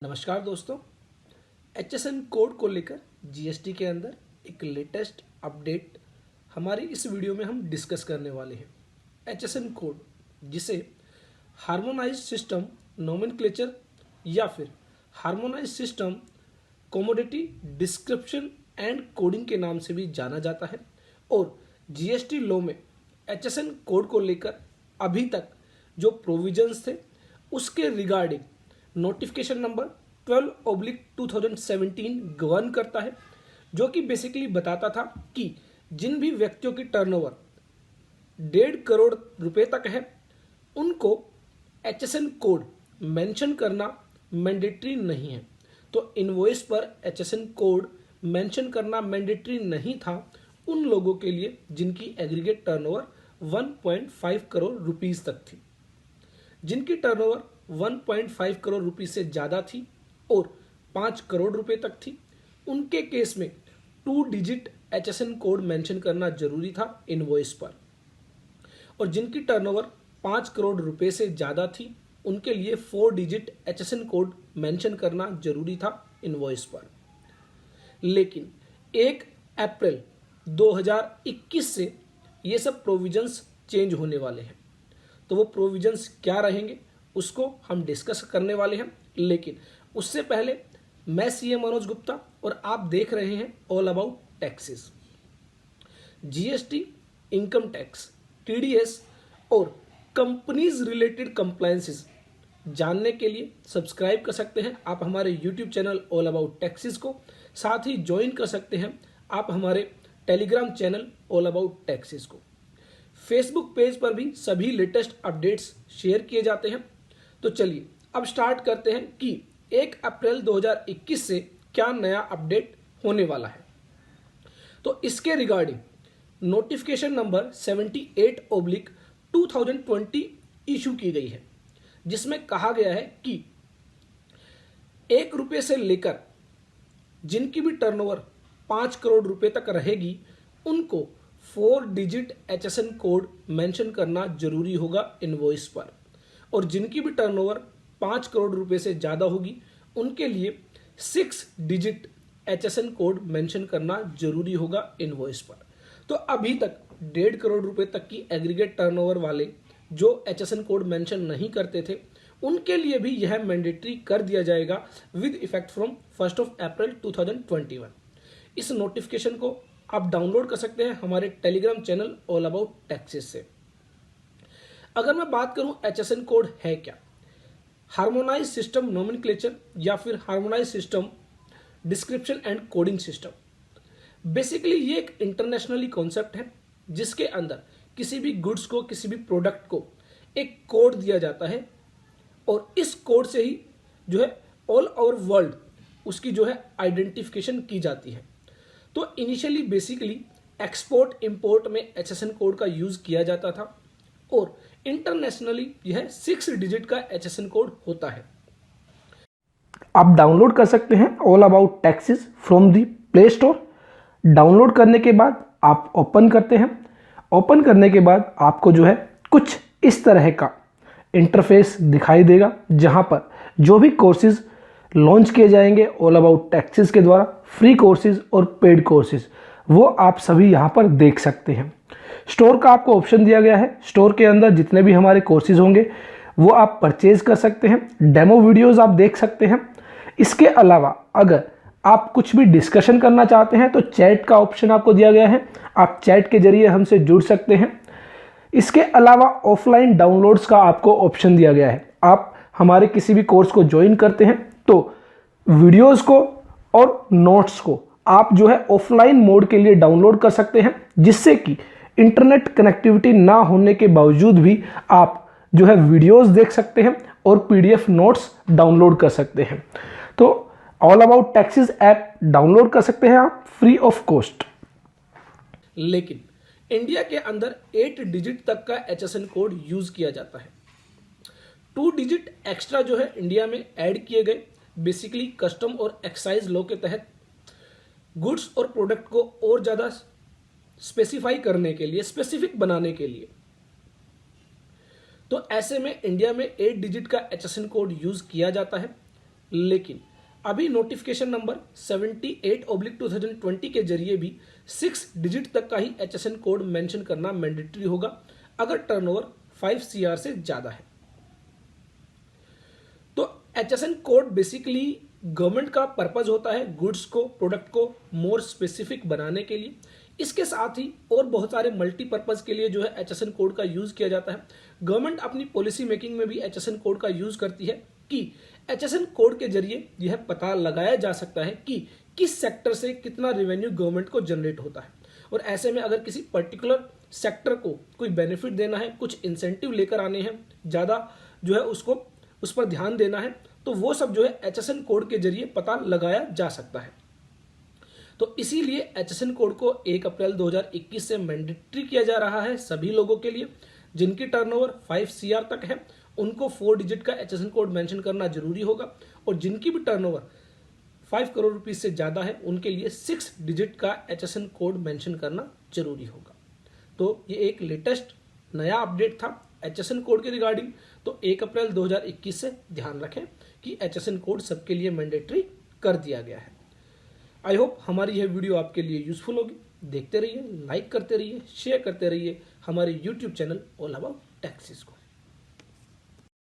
नमस्कार दोस्तों। HSN code को लेकर जीएसटी के अंदर एक लेटेस्ट अपडेट हमारी इस वीडियो में हम डिस्कस करने वाले हैं। HSN कोड, जिसे हार्मोनाइज्ड सिस्टम नोमेनक्लेचर या फिर harmonised system commodity description and coding के नाम से भी जाना जाता है, और जीएसटी लॉ में HSN कोड को लेकर अभी तक जो प्रोविजंस थे उसके रिगार्डिंग नोटिफिकेशन नंबर 12/2017 गवर्न करता है, जो कि बेसिकली बताता था कि जिन भी व्यक्तियों की टर्नओवर 1.5 करोड़ रुपए तक है उनको HSN कोड मेंशन करना मैंडेटरी नहीं है। तो इनवॉइस पर HSN कोड मेंशन करना मैंडेटरी नहीं था उन लोगों के लिए जिनकी एग्रीगेट टर्नओवर 1.5 करोड़ रुपीस तक थी। जिनकी टर्नओवर 1.5 करोड़ रुपीस से ज़्यादा थी और 5 करोड़ रुपए तक थी, उनके केस में 2 डिजिट HSN कोड मेंशन करना जरूरी था इनवॉइस पर, और जिनकी टर्नओवर 5 करोड़ रुपए से ज़्यादा थी उनके लिए 4 डिजिट HSN कोड मेंशन करना जरूरी था इनवॉइस पर। लेकिन 1 अप्रैल 2021 से ये सब प्रोविजंस चेंज होने वाले हैं। तो वो प्रोविजंस क्या रहेंगे उसको हम डिस्कस करने वाले हैं, लेकिन उससे पहले मैं सीए मनोज गुप्ता और आप देख रहे हैं all about taxes. GST, income tax, TDS और कंपनीज रिलेटेड कंप्लायंसेस जानने के लिए सब्सक्राइब कर सकते हैं आप हमारे YouTube channel all about taxes को। साथ ही ज्वाइन कर सकते हैं आप हमारे Telegram channel all about taxes को। फेसबुक पेज पर भी सभी लेटेस्ट अपडेट्स शेयर किए जाते हैं। तो चलिए अब स्टार्ट करते हैं कि 1 अप्रैल 2021 से क्या नया अपडेट होने वाला है। तो इसके रिगार्डिंग नोटिफिकेशन नंबर 78/2020 इशू की गई है, जिसमें कहा गया है कि 1 रुपये से लेकर जिनकी भी टर्नओवर 5 करोड़ रुपए तक रहेगी उनको 4 डिजिट HSN कोड मेंशन करना जरूरी होगा इनवॉइस पर, और जिनकी भी टर्नओवर 5 करोड़ रुपए से ज़्यादा होगी उनके लिए 6 डिजिट HSN कोड मेंशन करना जरूरी होगा इनवॉइस पर। तो अभी तक 1.5 करोड़ रुपए तक की एग्रीगेट टर्नओवर वाले जो HSN कोड मेंशन नहीं करते थे उनके लिए भी यह मैंडेटरी कर दिया जाएगा विद इफेक्ट फ्रॉम 1 अप्रैल 2021। इस नोटिफिकेशन को आप डाउनलोड कर सकते हैं हमारे Telegram channel all about taxes से। अगर मैं बात करूं HSN कोड है क्या, हार्मोनाइज सिस्टम नोमेनक्लेचर या फिर harmonise system description and coding system. Basically ये एक इंटरनेशनली कॉन्सेप्ट है जिसके अंदर किसी भी गुड्स को, किसी भी प्रोडक्ट को एक कोड दिया जाता है, और इस कोड से ही जो है ऑल ओवर वर्ल्ड उसकी जो है आइडेंटिफिकेशन की जाती है। तो इनिशियली बेसिकली एक्सपोर्ट इंपोर्ट में HSN कोड का यूज किया जाता था, और इंटरनेशनली यह 6 डिजिट का HSN कोड होता है। आप डाउनलोड कर सकते हैं all about taxes from the play store. Download करने के बाद आप ओपन करते हैं। ओपन करने के बाद आपको जो है कुछ इस तरह का इंटरफेस दिखाई देगा, जहां पर जो भी कोर्सेज लॉन्च किए जाएंगे ऑल अबाउट टैक्सेस के द्वारा, फ्री कोर्सेज और पेड कोर्सेज, वो आप सभी यहाँ पर देख सकते हैं। स्टोर का आपको ऑप्शन दिया गया है। स्टोर के अंदर जितने भी हमारे कोर्सेज होंगे वो आप परचेज कर सकते हैं। डेमो वीडियोस आप देख सकते हैं। इसके अलावा अगर आप कुछ भी डिस्कशन करना चाहते हैं तो चैट का ऑप्शन आपको दिया गया है, आप चैट के जरिए हमसे जुड़ सकते हैं। इसके अलावा ऑफलाइन डाउनलोड्स का आपको ऑप्शन दिया गया है। आप हमारे किसी भी कोर्स को ज्वाइन करते हैं तो वीडियोस को और नोट्स को आप जो है ऑफलाइन मोड के लिए डाउनलोड कर सकते हैं, जिससे कि इंटरनेट कनेक्टिविटी ना होने के बावजूद भी आप जो है वीडियोस देख सकते हैं और पीडीएफ नोट्स डाउनलोड कर सकते हैं। तो all about taxes app download कर सकते हैं आप फ्री ऑफ कॉस्ट। लेकिन इंडिया के अंदर 8 डिजिट तक का HSN कोड यूज किया जाता है। 2 डिजिट एक्स्ट्रा जो है इंडिया में ऐड किए गए, बेसिकली कस्टम और एक्साइज लॉ के तहत गुड्स और प्रोडक्ट को और ज़्यादा स्पेसिफाई करने के लिए, स्पेसिफिक बनाने के लिए। तो ऐसे में इंडिया में 8 डिजिट का HSN कोड यूज किया जाता है, लेकिन अभी नोटिफिकेशन नंबर 78/2020 के जरिए भी 6 डिजिट तक का ही HSN कोड मेंशन करना मैंडेटरी होगा अगर टर्नओवर 5 CR से ज़्यादा है। तो HSN कोड बेसिकली गवर्नमेंट का पर्पज होता है गुड्स को, प्रोडक्ट को मोर स्पेसिफिक बनाने के लिए। इसके साथ ही और बहुत सारे मल्टीपर्पज़ के लिए जो है HSN कोड का यूज़ किया जाता है। गवर्नमेंट अपनी पॉलिसी मेकिंग में भी HSN कोड का यूज़ करती है कि HSN कोड के जरिए यह पता लगाया जा सकता है कि किस सेक्टर से कितना रेवेन्यू गवर्नमेंट को जनरेट होता है, और ऐसे में अगर किसी पर्टिकुलर सेक्टर को कोई बेनिफिट देना है, कुछ इंसेंटिव लेकर आने हैं, ज़्यादा जो है उसको उस पर ध्यान देना है, तो वो सब जो है HSN कोड के जरिए पता लगाया जा सकता है। तो इसीलिए HSN कोड को 1 अप्रैल 2021 से मैंडेटरी किया जा रहा है सभी लोगों के लिए। जिनकी टर्नओवर 5 CR तक है उनको 4 डिजिट का HSN कोड मेंशन करना जरूरी होगा, और जिनकी भी टर्नओवर 5 करोड़ रुपीस से ज़्यादा है उनके लिए 6 डिजिट का HSN कोड मेंशन करना जरूरी होगा। तो ये एक लेटेस्ट नया अपडेट था HSN कोड के रिगार्डिंग। तो 1 अप्रैल 2021 से ध्यान रखें कि HSN कोड सबके लिए मैंडेटरी कर दिया गया है। आई होप हमारी यह वीडियो आपके लिए यूजफुल होगी। देखते रहिए, लाइक करते रहिए, शेयर करते रहिए हमारे YouTube channel all about taxes को।